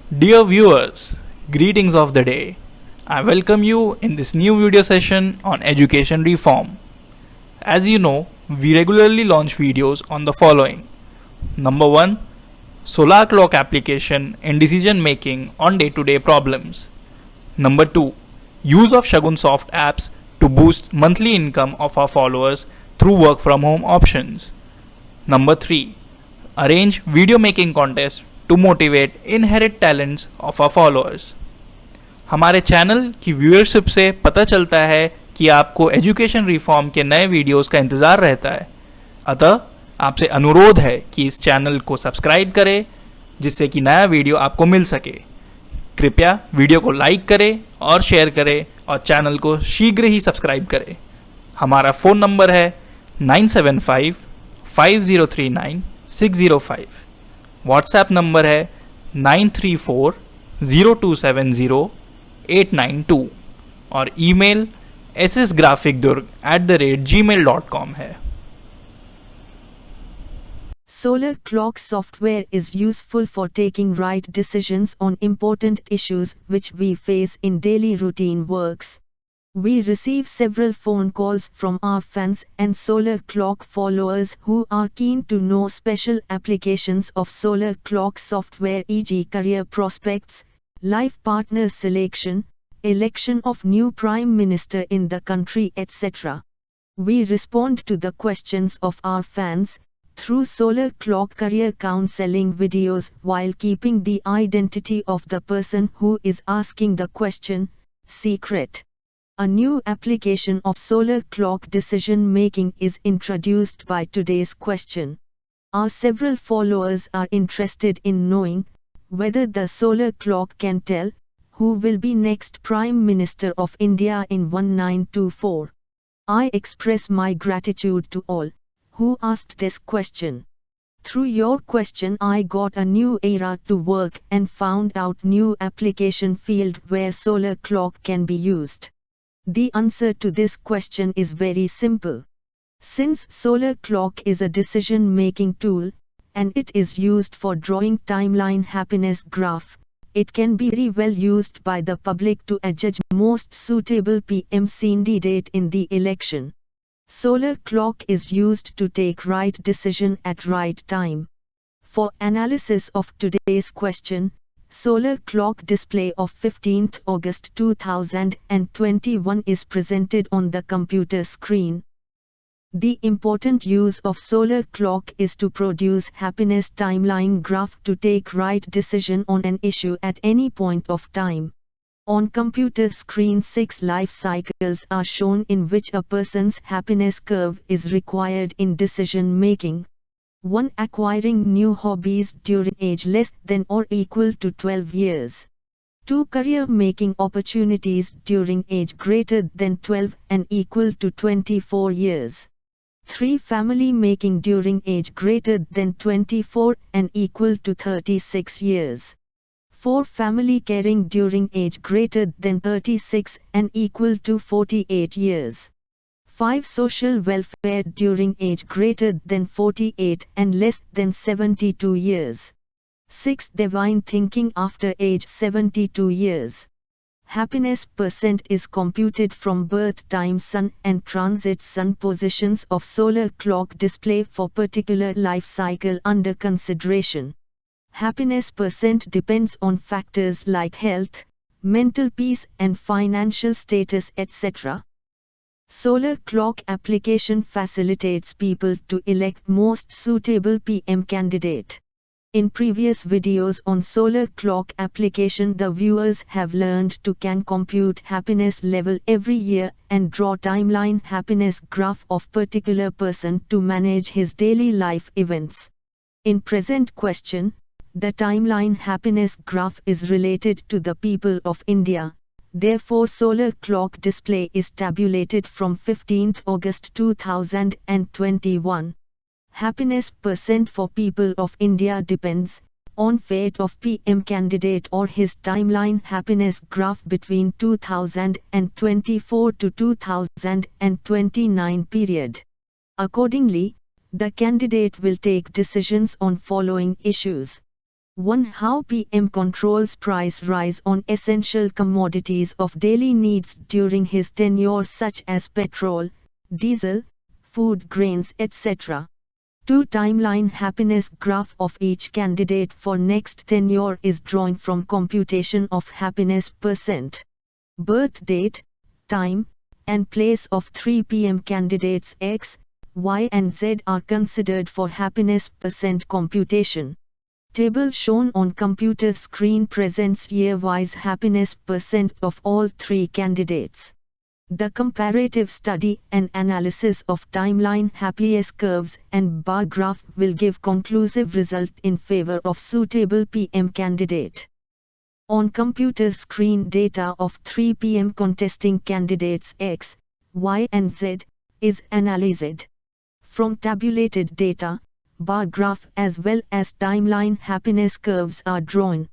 Dear viewers, greetings of the day. I welcome you in this new video session on education reform. As you know, we regularly launch videos on the following. Number 1. Solar clock application in decision making on day-to-day problems. Number 2. Use of Shagun Soft apps to boost monthly income of our followers through work from home options. Number 3. Arrange video making contest to motivate inherent talents of our followers. हमारे channel की viewership से पता चलता है कि आपको education reform के नए वीडियोस का इंतज़ार रहता है, अतः आपसे अनुरोध है कि इस चैनल को सब्सक्राइब करें जिससे कि नया वीडियो आपको मिल सके। कृपया वीडियो को लाइक करें और शेयर करें और चैनल को शीघ्र ही सब्सक्राइब करें। हमारा फ़ोन नंबर है 9755039605। व्हाट्सएप नंबर है 9340270892 और ईमेल ssgraphicdurg@gmail.com है। Solar clock software is useful for taking right decisions on important issues which we face in daily routine works. We receive several phone calls from our fans and solar clock followers who are keen to know special applications of solar clock software, e.g. career prospects, life partner selection, election of new prime minister in the country, etc. We respond to the questions of our fans through solar clock career counseling videos while keeping the identity of the person who is asking the question secret. A new application of solar clock decision making is introduced by today's question. Our several followers are interested in knowing whether the solar clock can tell who will be next Prime Minister of India in 1924. I express my gratitude to all who asked this question. Through your question I got a new era to work and found out new application field where solar clock can be used. The answer to this question is very simple. Since solar clock is a decision-making tool, and it is used for drawing timeline happiness graph, it can be very well used by the public to adjudge most suitable PM candidate in the election. Solar clock is used to take right decision at right time. For analysis of today's question, solar clock display of 15th August 2021 is presented on the computer screen. The important use of solar clock is to produce happiness timeline graph to take right decision on an issue at any point of time. On computer screen 6 life cycles are shown in which a person's happiness curve is required in decision making. 1. Acquiring new hobbies during age less than or equal to 12 years. 2. Career making opportunities during age greater than 12 and equal to 24 years. 3. Family making during age greater than 24 and equal to 36 years. 4. Family caring during age greater than 36 and equal to 48 years. 5. Social welfare during age greater than 48 and less than 72 years. 6. Divine thinking after age 72 years. Happiness percent is computed from birth time sun and transit sun positions of solar clock display for particular life cycle under consideration. Happiness percent depends on factors like health, mental peace and financial status, etc. Solar clock application facilitates people to elect most suitable PM candidate. In previous videos on solar clock application, the viewers have learned to can compute happiness level every year and draw timeline happiness graph of particular person to manage his daily life events. In present question, the timeline happiness graph is related to the people of India. Therefore solar clock display is tabulated from 15th August 2021. Happiness percent for people of India depends on fate of PM candidate or his timeline happiness graph between 2024 to 2029 period. Accordingly, the candidate will take decisions on following issues. 1. How PM controls price rise on essential commodities of daily needs during his tenure such as petrol, diesel, food grains etc. 2. Timeline happiness graph of each candidate for next tenure is drawn from computation of happiness percent. Birth date, time, and place of 3 PM candidates X, Y and Z are considered for happiness percent computation. Table shown on computer screen presents year-wise happiness percent of all 3 candidates. The comparative study and analysis of timeline happiness curves and bar graph will give conclusive result in favor of suitable PM candidate. On computer screen data of 3 PM contesting candidates X, Y and Z is analyzed. From tabulated data, bar graph as well as timeline happiness curves are drawn.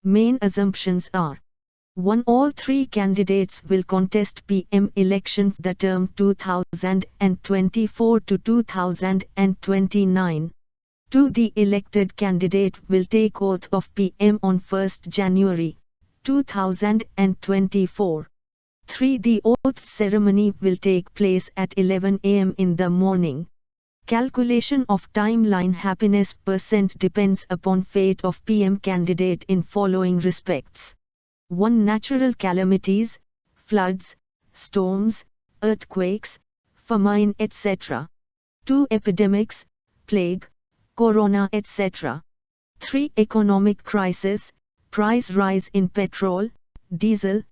Main assumptions are: 1. All 3 candidates will contest PM election the term 2024 to 2029. 2. The elected candidate will take oath of PM on 1st January 2024. 3. The oath ceremony will take place at 11 am in the morning. Calculation of timeline happiness percent depends upon fate of PM candidate in following respects. 1. Natural calamities, floods, storms, earthquakes, famine etc. 2. Epidemics, plague, corona etc. 3. Economic crisis, price rise in petrol, diesel,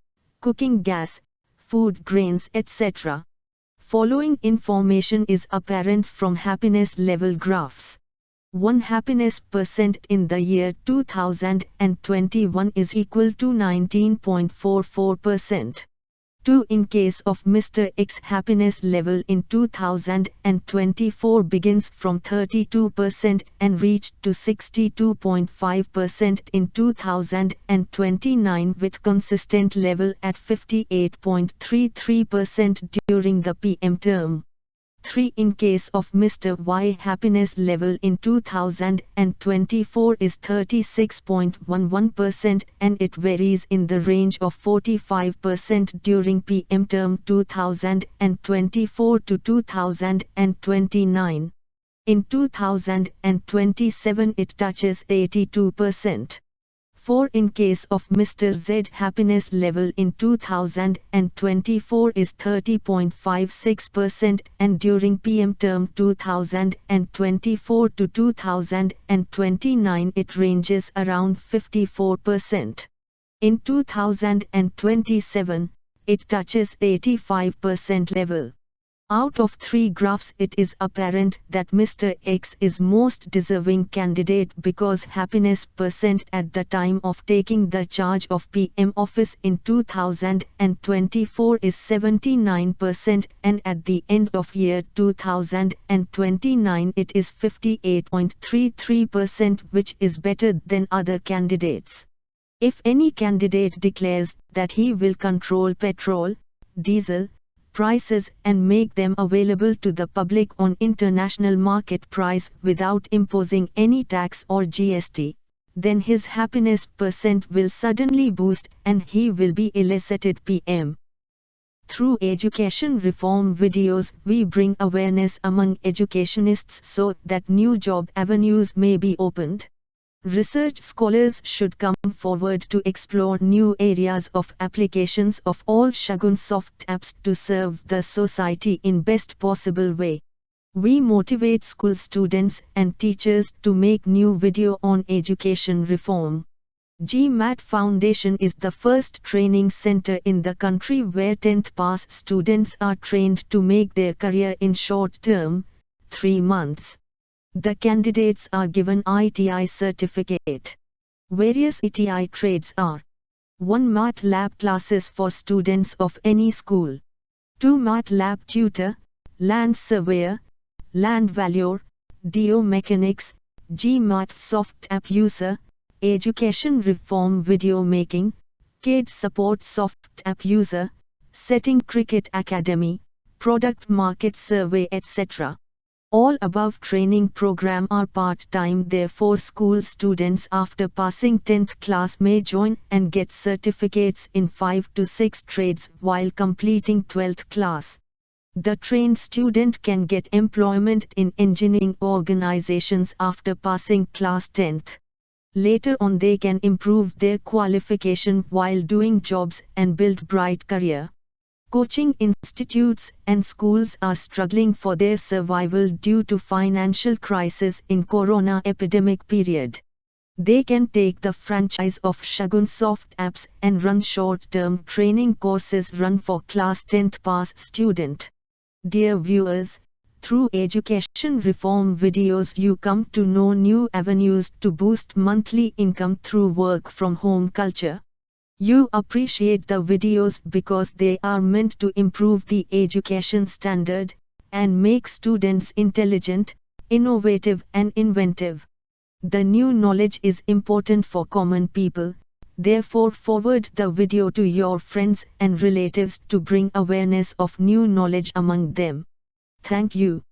cooking gas, food grains etc. Following information is apparent from happiness level graphs. 1. Happiness percent in the year 2021 is equal to 19.44%. 2. In case of Mr. X, happiness level in 2024 begins from 32% and reached to 62.5% in 2029 with consistent level at 58.33% during the PM term. 3. In case of Mr. Y, happiness level in 2024 is 36.11% and it varies in the range of 45% during PM term 2024 to 2029. In 2027 it touches 82%. 4. In case of Mr. Z, happiness level in 2024 is 30.56% and during PM term 2024 to 2029 it ranges around 54%. In 2027, it touches 85% level. Out of 3 graphs it is apparent that Mr. X is most deserving candidate because happiness percent at the time of taking the charge of PM office in 2024 is 79% and at the end of year 2029 it is 58.33%, which is better than other candidates. If any candidate declares that he will control petrol, diesel, prices and make them available to the public on international market price without imposing any tax or GST, then his happiness percent will suddenly boost and he will be elected PM. Through education reform videos, we bring awareness among educationists so that new job avenues may be opened. Research scholars should come forward to explore new areas of applications of all Shagun soft apps to serve the society in best possible way. We motivate school students and teachers to make new video on education reform. GMAT Foundation is the first training center in the country where 10th pass students are trained to make their career in short term, 3 months. The candidates are given ITI certificate. Various ITI trades are: 1. Math lab classes for students of any school. 2. Math lab tutor, land surveyor, land valuer, DO mechanics, GMath soft app user, education reform video making, CAD support soft app user, setting cricket academy, product market survey etc. All above training program are part-time, therefore school students after passing 10th class may join and get certificates in 5 to 6 trades while completing 12th class. The trained student can get employment in engineering organizations after passing class 10th. Later on they can improve their qualification while doing jobs and build bright career. Coaching institutes and schools are struggling for their survival due to financial crisis in corona epidemic period. They can take the franchise of Shagun Soft Apps and run short-term training courses run for class 10th pass student. Dear viewers, through education reform videos you come to know new avenues to boost monthly income through work from home culture. You appreciate the videos because they are meant to improve the education standard and make students intelligent, innovative and inventive. The new knowledge is important for common people, therefore forward the video to your friends and relatives to bring awareness of new knowledge among them. Thank you.